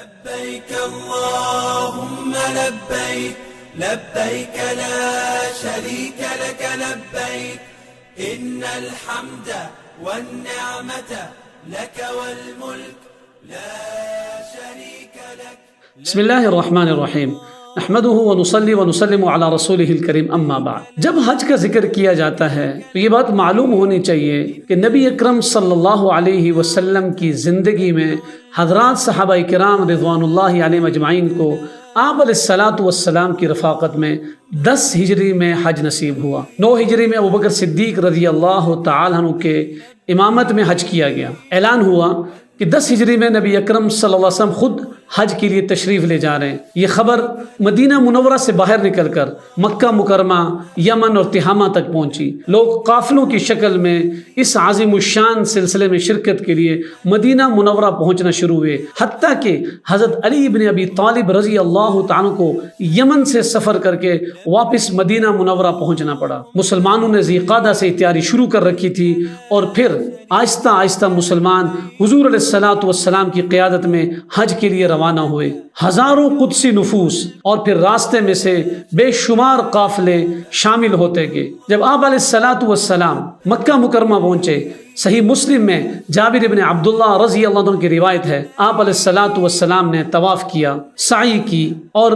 لبيك اللهم لبيك لبيك لا شريك لك لبيك إن الحمد والنعمة لك والملك لا شريك لك. بسم اللہ الرحمن الرحیم نحمدہ ونصلی ونسلم علی رسولہ الکریم اما بعد. جب حج کا ذکر کیا جاتا ہے تو یہ بات معلوم ہونی چاہیے کہ نبی اکرم صلی اللہ علیہ وسلم کی زندگی میں حضرات صحابہ کرام رضوان اللہ علیہم اجمعین کو آپ علیہ الصلاۃ والسلام کی رفاقت میں 10 ہجری میں حج نصیب ہوا. 9 ہجری میں ابوبکر صدیق رضی اللہ تعالی عنہ کے امامت میں حج کیا گیا. اعلان ہوا کہ 10 ہجری میں نبی اکرم صلی اللہ علیہ وسلم خود حج کے لیے تشریف لے جا رہے ہیں. یہ خبر مدینہ منورہ سے باہر نکل کر مکہ مکرمہ، یمن اور تہامہ تک پہنچی. لوگ قافلوں کی شکل میں اس عظیم الشان سلسلے میں شرکت کے لیے مدینہ منورہ پہنچنا شروع ہوئے، حتیٰ کہ حضرت علی بن ابی طالب رضی اللہ تعالیٰ کو یمن سے سفر کر کے واپس مدینہ منورہ پہنچنا پڑا. مسلمانوں نے ذی قعدہ سے تیاری شروع کر رکھی تھی اور پھر آہستہ آہستہ مسلمان حضور علیہ الصلاۃ والسلام کی قیادت میں حج کے لیے روانہ ہوئے. ہزاروں قدسی نفوس اور پھر راستے میں سے بے شمار قافلے شامل ہوتے گئے. جب آپ علیہ الصلاۃ والسلام مکہ مکرمہ پہنچے، صحیح مسلم میں جابر بن عبداللہ رضی اللہ عنہ کی روایت ہے، آپ علیہ الصلاۃ والسلام نے طواف کیا، سعی کی اور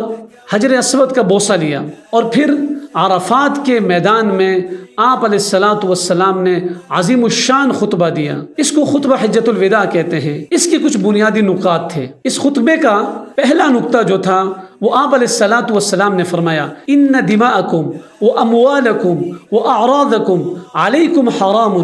حجر اسود کا بوسہ لیا، اور پھر عرفات کے میدان میں آپ علیہ الصلاۃ والسلام نے عظیم الشان خطبہ دیا. اس کو خطبہ حجۃ الوداع کہتے ہیں. اس کے کچھ بنیادی نکات تھے. اس خطبے کا پہلا نکتہ جو تھا وہ آپ علیہ الصلاۃ والسلام نے فرمایا، ان دماءکم واموالکم واعراضکم علیکم حرام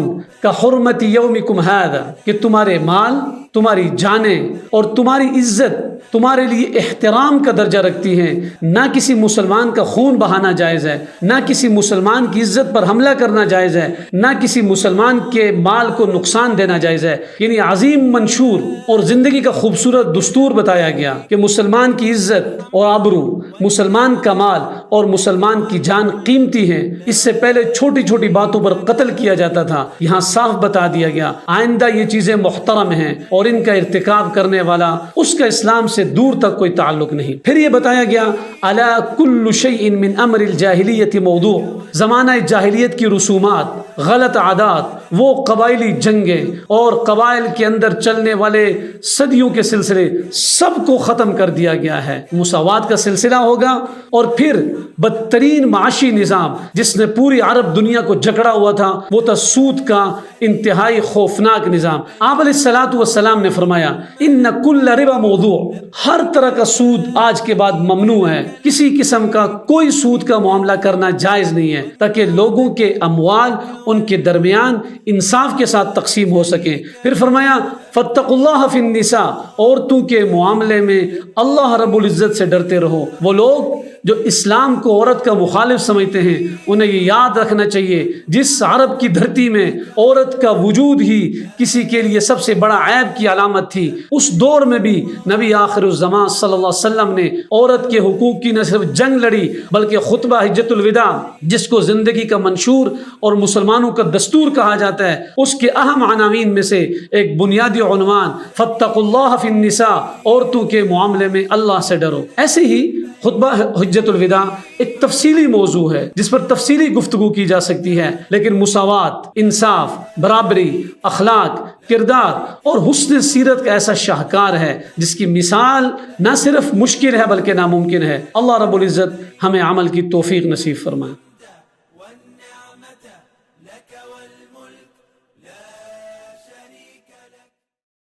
کحرمت یومکم ھذا، کہ تمہارے مال، تمہاری جانیں اور تمہاری عزت تمہارے لیے احترام کا درجہ رکھتی ہیں. نہ کسی مسلمان کا خون بہانا جائز ہے، نہ کسی مسلمان کی عزت پر حملہ کرنا جائز ہے، نہ کسی مسلمان کے مال کو نقصان دینا جائز ہے. یعنی عظیم منشور اور زندگی کا خوبصورت دستور بتایا گیا کہ مسلمان کی عزت اور آبرو، مسلمان کا مال اور مسلمان کی جان قیمتی ہیں. اس سے پہلے چھوٹی چھوٹی باتوں پر قتل کیا جاتا تھا، یہاں صاف بتا دیا گیا آئندہ یہ چیزیں محترم ہیں اور ان کا ارتکاب کرنے والا اس کا اسلام سے دور تک کوئی تعلق نہیں. پھر یہ بتایا گیا الا کل شیء من امر الجاہلیت موضوع، زمانہ جاہلیت کی رسومات، غلط عادات، وہ قبائلی جنگیں اور قبائل کے اندر چلنے والے صدیوں کے سلسلے سب کو ختم کر دیا گیا ہے. مساوات کا سلسلہ ہوگا اور پھر بدترین معاشی نظام جس نے پوری عرب دنیا کو جکڑا ہوا تھا وہ تھا سود کا انتہائی خوفناک نظام. آپ علیہ الصلاۃ والسلام نے فرمایا ان کل ربا موضوع، ہر طرح کا سود آج کے بعد ممنوع ہے. کسی قسم کا کوئی سود کا معاملہ کرنا جائز نہیں ہے تاکہ لوگوں کے اموال ان کے درمیان انصاف کے ساتھ تقسیم ہو سکیں. پھر فرمایا فاتقوا اللہ فی النساء، عورتوں کے معاملے میں اللہ رب العزت سے ڈرتے رہو. وہ لوگ جو اسلام کو عورت کا مخالف سمجھتے ہیں انہیں یہ یاد رکھنا چاہیے جس عرب کی دھرتی میں عورت کا وجود ہی کسی کے لیے سب سے بڑا عیب کی علامت تھی، اس دور میں بھی نبی آخر الزمان صلی اللہ علیہ وسلم نے عورت کے حقوق کی نہ صرف جنگ لڑی بلکہ خطبہ حجۃ الوداع جس کو زندگی کا منشور اور مسلمانوں کا دستور کہا جاتا ہے اس کے اہم عناوین میں سے ایک بنیادی عنوان فاتقوا اللہ فی النساء، عورتوں کے معاملے میں اللہ سے ڈرو. ایسے ہی خطبہ حجۃ الوداع ایک تفصیلی موضوع ہے جس پر تفصیلی گفتگو کی جا سکتی ہے، لیکن مساوات، انصاف، برابری، اخلاق، کردار اور حسن سیرت کا ایسا شاہکار ہے جس کی مثال نہ صرف مشکل ہے بلکہ ناممکن ہے. اللہ رب العزت ہمیں عمل کی توفیق نصیب فرمائے.